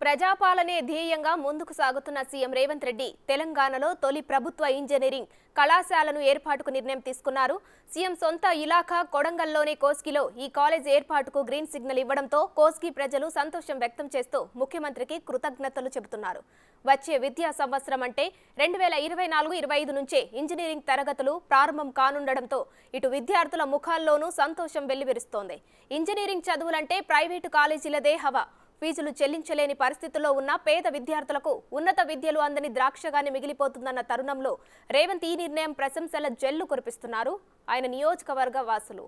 ప్రజాపాలనే ధ్యేయంగా ముందుకు సాగుతున్న సీఎం రేవంత్ రెడ్డి తెలంగాణలో తొలి ప్రభుత్వ ఇంజనీరింగ్ కళాశాలను ఏర్పాటుకు నిర్ణయం తీసుకున్నారు. సీఎం సొంత ఇలాఖా కొడంగల్లోని కోస్గిలో ఈ కాలేజ్ ఏర్పాటుకు గ్రీన్ సిగ్నల్ ఇవ్వడంతో కోస్గి ప్రజలు సంతోషం వ్యక్తం చేస్తూ ముఖ్యమంత్రికి కృతజ్ఞతలు చెబుతున్నారు. వచ్చే విద్యా సంవత్సరం అంటే 2024-25 నుంచే ఇంజనీరింగ్ తరగతులు ప్రారంభం కానుండడంతో ఇటు విద్యార్థుల ముఖాల్లోనూ సంతోషం వెల్లివిరుస్తోంది. ఇంజనీరింగ్ చదువులంటే ప్రైవేటు కాలేజీలదే హవా. ఫీజులు చెల్లించలేని పరిస్థితుల్లో ఉన్న పేద విద్యార్థులకు ఉన్నత విద్యలు అందని ద్రాక్షగానే మిగిలిపోతుందన్న తరుణంలో రేవంత్ ఈ నిర్ణయం ప్రశంసల జల్లు కురిపిస్తున్నారు ఆయన నియోజకవర్గ వాసులు.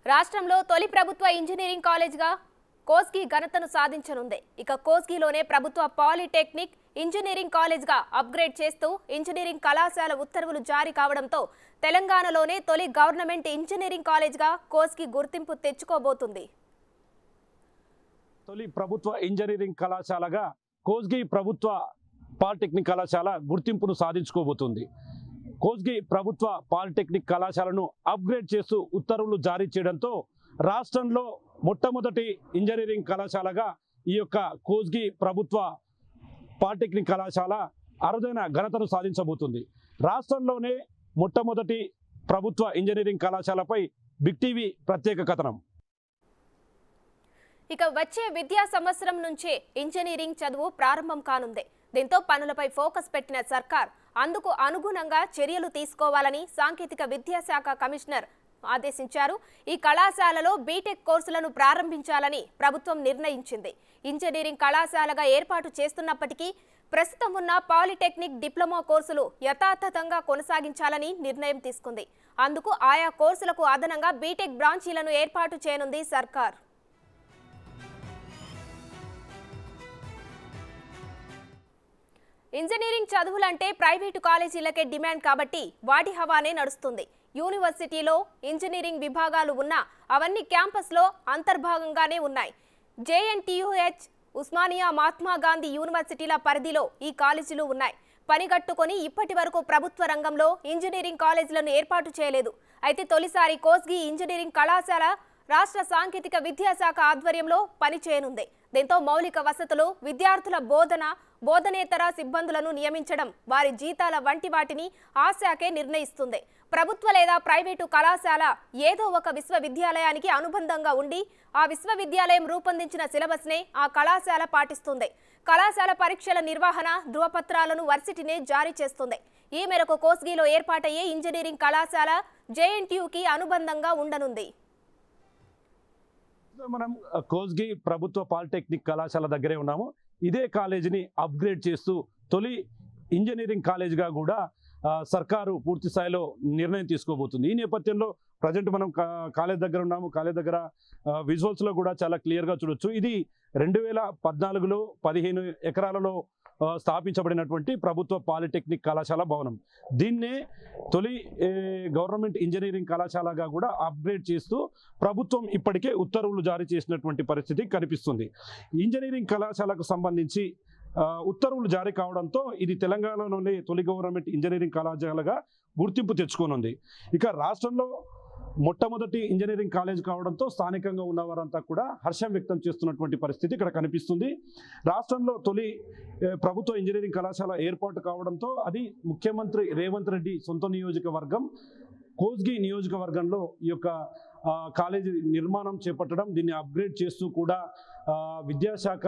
రాష్ట్రంలో తొలి ప్రభుత్వ ఇంజనీరింగ్ కాలేజ్గా కోస్గి ఘనతను సాధించనుంది. ఇక కోస్గిలోనే ప్రభుత్వ పాలిటెక్నిక్ ఇంజనీరింగ్ కాలేజ్గా అప్గ్రేడ్ చేస్తూ ఇంజనీరింగ్ కళాశాల ఉత్తర్వులు జారీ కావడంతో తెలంగాణలోనే తొలి గవర్నమెంట్ ఇంజనీరింగ్ కాలేజ్గా కోస్గి గుర్తింపు తెచ్చుకోబోతుంది. తొలి ప్రభుత్వ ఇంజనీరింగ్ కళాశాలగా కోస్గి ప్రభుత్వ పాలిటెక్నిక్ కళాశాల గుర్తింపును సాధించుకోబోతుంది. కోస్గి ప్రభుత్వ పాలిటెక్నిక్ కళాశాలను అప్గ్రేడ్ చేస్తూ ఉత్తర్వులు జారీ చేయడంతో రాష్ట్రంలో మొట్టమొదటి ఇంజనీరింగ్ కళాశాలగా ఈ యొక్క కోస్గి ప్రభుత్వ పాలిటెక్నిక్ కళాశాల అరుదైన ఘనతను సాధించబోతుంది. రాష్ట్రంలోనే మొట్టమొదటి ప్రభుత్వ ఇంజనీరింగ్ కళాశాలపై బిగ్ టీవీ ప్రత్యేక కథనం. ఇక వచ్చే విద్యా సంవత్సరం నుంచే ఇంజనీరింగ్ చదువు ప్రారంభం కానుంది. దీంతో పనులపై ఫోకస్ పెట్టిన సర్కార్ అందుకు అనుగుణంగా చర్యలు తీసుకోవాలని సాంకేతిక విద్యాశాఖ కమిషనర్ ఆదేశించారు. ఈ కళాశాలలో బీటెక్ కోర్సులను ప్రారంభించాలని ప్రభుత్వం నిర్ణయించింది. ఇంజనీరింగ్ కళాశాలగా ఏర్పాటు చేస్తున్నప్పటికీ ప్రస్తుతం ఉన్న పాలిటెక్నిక్ డిప్లొమా కోర్సులు యథాతథంగా కొనసాగించాలని నిర్ణయం తీసుకుంది. అందుకు ఆయా కోర్సులకు అదనంగా బీటెక్ బ్రాంచీలను ఏర్పాటు చేయనుంది సర్కార్. ఇంజనీరింగ్ చదువులంటే ప్రైవేటు కాలేజీలకే డిమాండ్ కాబట్టి వాటి హవానే నడుస్తుంది. యూనివర్సిటీలో ఇంజనీరింగ్ విభాగాలు ఉన్నా అవన్నీ క్యాంపస్లో అంతర్భాగంగానే ఉన్నాయి. జేఎన్టీయూహెచ్, ఉస్మానియా, మహాత్మా గాంధీ యూనివర్సిటీల పరిధిలో ఈ కాలేజీలు ఉన్నాయి. పనిగట్టుకొని ఇప్పటి వరకు ప్రభుత్వ రంగంలో ఇంజనీరింగ్ కాలేజీలను ఏర్పాటు చేయలేదు. అయితే తొలిసారి కోస్గి ఇంజనీరింగ్ కళాశాల రాష్ట్ర సాంకేతిక విద్యాశాఖ ఆధ్వర్యంలో పనిచేయనుంది. దీంతో మౌలిక వసతులు, విద్యార్థుల బోధనేతర సిబ్బందులను నియమించడం, వారి జీతాల వంటి వాటిని ఆ శాఖే నిర్ణయిస్తుంది. ప్రభుత్వ లేదా ప్రైవేటు కళాశాల ఏదో ఒక విశ్వవిద్యాలయానికి అనుబంధంగా ఉండి ఆ విశ్వవిద్యాలయం రూపొందించిన సిలబస్నే ఆ కళాశాల పాటిస్తుంది. కళాశాల పరీక్షల నిర్వహణ, ధృవపత్రాలను వర్సిటీనే జారీ చేస్తుంది. ఈ మేరకు కోస్గిలో ఏర్పాటయ్యే ఇంజనీరింగ్ కళాశాల జేఎన్టీయూకి అనుబంధంగా ఉండనుంది. మనం కోస్గి ప్రభుత్వ పాలిటెక్నిక్ కళాశాల దగ్గరే ఉన్నాము. ఇదే కాలేజీని అప్గ్రేడ్ చేస్తూ తొలి ఇంజనీరింగ్ కాలేజ్గా కూడా సర్కారు పూర్తి స్థాయిలో నిర్ణయం తీసుకోబోతుంది. ఈ నేపథ్యంలో ప్రజెంట్ మనం కాలేజ్ దగ్గర ఉన్నాము. కాలేజ్ దగ్గర విజువల్స్లో కూడా చాలా క్లియర్గా చూడొచ్చు. ఇది 2014లో 15 ఎకరాలలో స్థాపించబడినటువంటి ప్రభుత్వ పాలిటెక్నిక్ కళాశాల భవనం. దీన్నే తొలి గవర్నమెంట్ ఇంజనీరింగ్ కళాశాలగా కూడా అప్గ్రేడ్ చేస్తూ ప్రభుత్వం ఇప్పటికే ఉత్తర్వులు జారీ చేసినటువంటి పరిస్థితి కనిపిస్తుంది. ఇంజనీరింగ్ కళాశాలకు సంబంధించి ఉత్తర్వులు జారీ కావడంతో ఇది తెలంగాణలోని తొలి గవర్నమెంట్ ఇంజనీరింగ్ కళాశాలగా గుర్తింపు తెచ్చుకోనుంది. ఇక రాష్ట్రంలో మొట్టమొదటి ఇంజనీరింగ్ కాలేజ్ కావడంతో స్థానికంగా ఉన్నవారంతా కూడా హర్షం వ్యక్తం చేస్తున్నటువంటి పరిస్థితి ఇక్కడ కనిపిస్తుంది. రాష్ట్రంలో తొలి ప్రభుత్వ ఇంజనీరింగ్ కళాశాల ఏర్పాటు కావడంతో అది ముఖ్యమంత్రి రేవంత్ రెడ్డి సొంత నియోజకవర్గం కోస్గి నియోజకవర్గంలో ఈ యొక్క కాలేజీ నిర్మాణం చేపట్టడం, దీన్ని అప్గ్రేడ్ చేస్తూ కూడా విద్యాశాఖ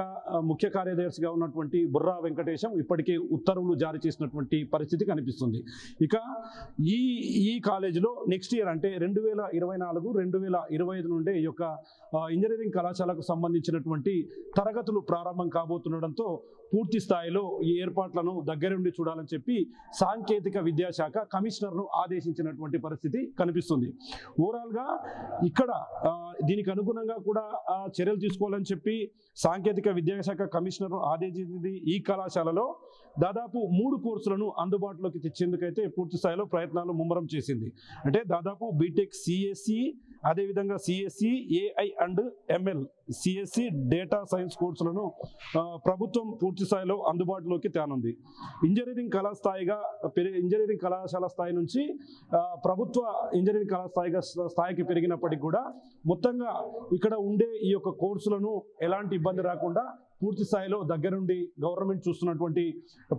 ముఖ్య కార్యదర్శిగా ఉన్నటువంటి బుర్రా వెంకటేశం ఇప్పటికే ఉత్తర్వులు జారీ చేసినటువంటి పరిస్థితి కనిపిస్తుంది. ఇక ఈ కాలేజీలో నెక్స్ట్ ఇయర్ అంటే 2024-2025 నుండే ఈ యొక్క ఇంజనీరింగ్ కళాశాలకు సంబంధించినటువంటి తరగతులు ప్రారంభం కాబోతుండడంతో పూర్తి స్థాయిలో ఈ ఏర్పాట్లను దగ్గరుండి చూడాలని చెప్పి సాంకేతిక విద్యాశాఖ కమిషనర్ను ఆదేశించినటువంటి పరిస్థితి కనిపిస్తుంది. ఓవరాల్గా ఇక్కడ దీనికి అనుగుణంగా కూడా చర్యలు తీసుకోవాలని చెప్పి సాంకేతిక విద్యాశాఖ కమిషనర్ను ఆదేశించింది. ఈ కళాశాలలో దాదాపు 3 కోర్సులను అందుబాటులోకి తెచ్చేందుకైతే పూర్తి స్థాయిలో ప్రయత్నాలు ముమ్మరం చేసింది. అంటే దాదాపు బీటెక్ సిఎస్సి అదేవిధంగా CSE AI and ML CSE data science కోర్సులను ప్రభుత్వం పూర్తి స్థాయిలో అందుబాటులోకి తేనుంది. ఇంజనీరింగ్ కళాశాల స్థాయి నుంచి ప్రభుత్వ ఇంజనీరింగ్ స్థాయికి పెరిగినప్పటికీ కూడా మొత్తంగా ఇక్కడ ఉండే ఈ యొక్క కోర్సులను ఎలాంటి ఇబ్బంది రాకుండా పూర్తి స్థాయిలో దగ్గరుండి గవర్నమెంట్ చూస్తున్నటువంటి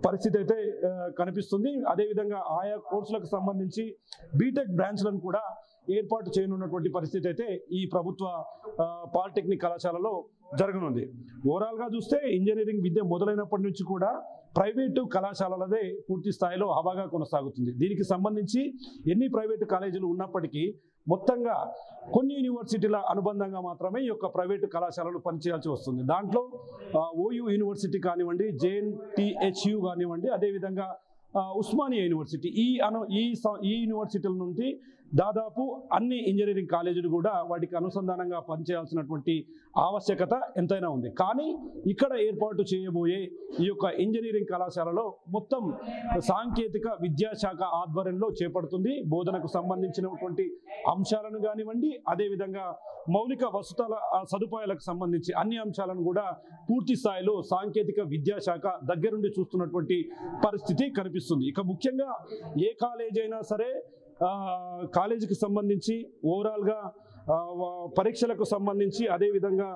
పరిస్థితి అయితే కనిపిస్తుంది. అదేవిధంగా ఆయా కోర్సులకు సంబంధించి బీటెక్ బ్రాంచ్లను కూడా ఏర్పాటు చేయనున్నటువంటి పరిస్థితి అయితే ఈ ప్రభుత్వ పాలిటెక్నిక్ కళాశాలలో జరగనుంది. ఓవరాల్గా చూస్తే ఇంజనీరింగ్ విద్య మొదలైనప్పటి నుంచి కూడా ప్రైవేటు కళాశాలలదే పూర్తి స్థాయిలో హవాగా కొనసాగుతుంది. దీనికి సంబంధించి ఎన్ని ప్రైవేటు కాలేజీలు ఉన్నప్పటికీ మొత్తంగా కొన్ని యూనివర్సిటీల అనుబంధంగా మాత్రమే ఈ యొక్క ప్రైవేటు కళాశాలలు పనిచేయాల్సి వస్తుంది. దాంట్లో ఓయూ యూనివర్సిటీ కానివ్వండి, జేఎన్టీహెచ్యు కానివ్వండి, అదేవిధంగా ఉస్మానియా యూనివర్సిటీ ఈ యూనివర్సిటీల నుండి దాదాపు అన్ని ఇంజనీరింగ్ కాలేజీలు కూడా వాటికి అనుసంధానంగా పనిచేయాల్సినటువంటి ఆవశ్యకత ఎంతైనా ఉంది. కానీ ఇక్కడ ఏర్పాటు చేయబోయే ఈ యొక్క ఇంజనీరింగ్ కళాశాలలో మొత్తం సాంకేతిక విద్యాశాఖ ఆధ్వర్యంలో చేపడుతుంది. బోధనకు సంబంధించినటువంటి అంశాలను కానివ్వండి, అదేవిధంగా మౌలిక వసతుల సదుపాయాలకు సంబంధించి అన్ని అంశాలను కూడా పూర్తి స్థాయిలో సాంకేతిక విద్యాశాఖ దగ్గరుండి చూస్తున్నటువంటి పరిస్థితి కనిపిస్తుంది. ఇక ముఖ్యంగా ఏ కాలేజ్ అయినా సరే కాలేజీకి సంబంధించి ఓవరాల్గా పరీక్షలకు సంబంధించి, అదేవిధంగా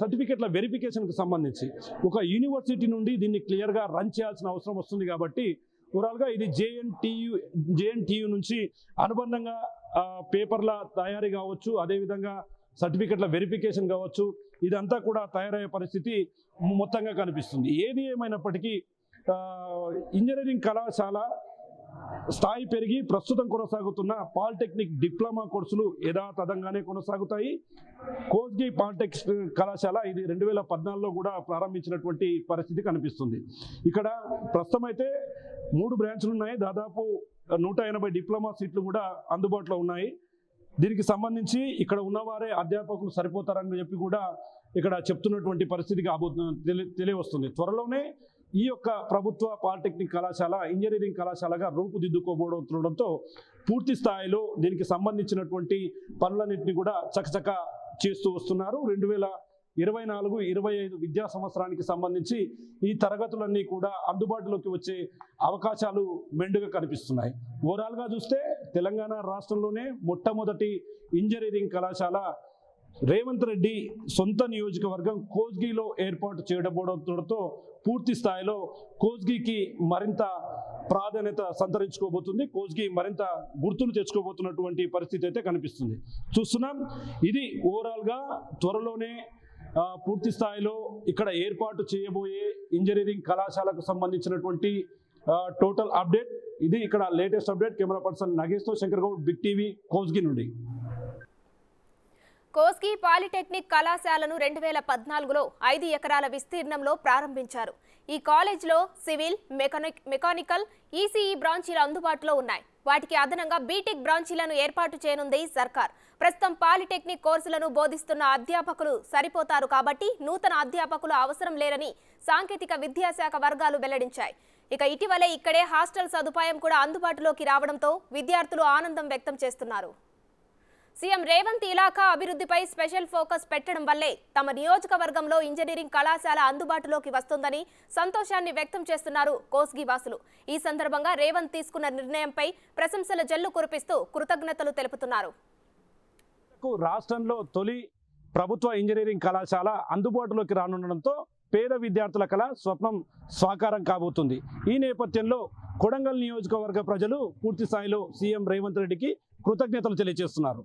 సర్టిఫికెట్ల వెరిఫికేషన్కి సంబంధించి ఒక యూనివర్సిటీ నుండి దీన్ని క్లియర్గా రన్ చేయాల్సిన అవసరం వస్తుంది. కాబట్టి ఓవరాల్గా ఇది జేఎన్టీయు నుంచి అనుబంధంగా పేపర్ల తయారీ కావచ్చు, అదేవిధంగా సర్టిఫికెట్ల వెరిఫికేషన్ కావచ్చు, ఇదంతా కూడా తయారయ్యే పరిస్థితి మొత్తంగా కనిపిస్తుంది. ఏది ఏమైనప్పటికీ ఇంజనీరింగ్ కళాశాల స్థాయి పెరిగి ప్రస్తుతం కొనసాగుతున్న పాలిటెక్నిక్ డిప్లొమా కోర్సులు యథాతథంగానే కొనసాగుతాయి. కోస్గి పాలిటెక్నిక్ కళాశాల ఇది 2014లో కూడా ప్రారంభించినటువంటి పరిస్థితి కనిపిస్తుంది. ఇక్కడ ప్రస్తుతం అయితే 3 బ్రాంచ్లు ఉన్నాయి. దాదాపు 180 డిప్లొమా సీట్లు కూడా అందుబాటులో ఉన్నాయి. దీనికి సంబంధించి ఇక్కడ ఉన్నవారే అధ్యాపకులు సరిపోతారని చెప్పి కూడా ఇక్కడ చెప్తున్నటువంటి పరిస్థితికి తెలియవస్తుంది. త్వరలోనే ఈ యొక్క ప్రభుత్వ పాలిటెక్నిక్ కళాశాల ఇంజనీరింగ్ కళాశాలగా రూపుదిద్దుకోబోతుండడంతో పూర్తి స్థాయిలో దీనికి సంబంధించినటువంటి పనులన్నింటినీ కూడా చకచక చేస్తూ వస్తున్నారు. 2024-25 విద్యా సంవత్సరానికి సంబంధించి ఈ తరగతులన్నీ కూడా అందుబాటులోకి వచ్చే అవకాశాలు మెండుగా కనిపిస్తున్నాయి. ఓవరాల్గా చూస్తే తెలంగాణ రాష్ట్రంలోనే మొట్టమొదటి ఇంజనీరింగ్ కళాశాల రేవంత్ రెడ్డి సొంత నియోజకవర్గం కోస్గిలో ఏర్పాటు చేయబోవడంతో పూర్తి స్థాయిలో కోస్గికి మరింత ప్రాధాన్యత సంతరించుకోబోతుంది. కోస్గి మరింత గుర్తులు తెచ్చుకోబోతున్నటువంటి పరిస్థితి అయితే కనిపిస్తుంది. చూస్తున్నాం. ఇది ఓవరాల్గా త్వరలోనే పూర్తి స్థాయిలో ఇక్కడ ఏర్పాటు చేయబోయే ఇంజనీరింగ్ కళాశాలకు సంబంధించినటువంటి టోటల్ అప్డేట్. ఇది ఇక్కడ లేటెస్ట్ అప్డేట్. కెమెరా పర్సన్ నగేష్తో శంకర్ గౌడ్, బిగ్ టీవీ, కోస్గి నుండి. కోస్గి పాలిటెక్నిక్ కళాశాలను 2014లో 5 ఎకరాల విస్తీర్ణంలో ప్రారంభించారు. ఈ కాలేజ్లో సివిల్, మెకానికల్, ఈసీఈ బ్రాంచీలు అందుబాటులో ఉన్నాయి. వాటికి అదనంగా బీటెక్ బ్రాంచీలను ఏర్పాటు చేయనుంది సర్కార్. ప్రస్తుతం పాలిటెక్నిక్ కోర్సులను బోధిస్తున్న అధ్యాపకులు సరిపోతారు కాబట్టి నూతన అధ్యాపకులు అవసరం లేరని సాంకేతిక విద్యాశాఖ వర్గాలు వెల్లడించాయి. ఇక ఇటీవలే ఇక్కడే హాస్టల్ సదుపాయం కూడా అందుబాటులోకి రావడంతో విద్యార్థులు ఆనందం వ్యక్తం చేస్తున్నారు. సీఎం రేవంత్ ఇలాఖా అభివృద్ధిపై స్పెషల్ ఫోకస్ పెట్టడం వల్లే తమ నియోజకవర్గంలో ఇంజనీరింగ్ కళాశాల అందుబాటులోకి వస్తుందని సంతోషాన్ని వ్యక్తం చేస్తున్నారు కోస్గి వాసులు. ఈ సందర్భంగా రేవంత్ తీసుకున్న నిర్ణయంపై ప్రశంసల జల్లు కురిపిస్తూ కృతజ్ఞతలు తెలుపుతున్నారు. రాష్ట్రంలో తొలి ప్రభుత్వ ఇంజనీరింగ్ కళాశాల అందుబాటులోకి రానుండడంతో పేద విద్యార్థుల కళ స్వప్నం సాకారం కాబోతుంది. ఈ నేపథ్యంలో కొడంగల్ నియోజకవర్గ ప్రజలు పూర్తి స్థాయిలో సీఎం రేవంత్ రెడ్డికి కృతజ్ఞతలు తెలియజేస్తున్నారు.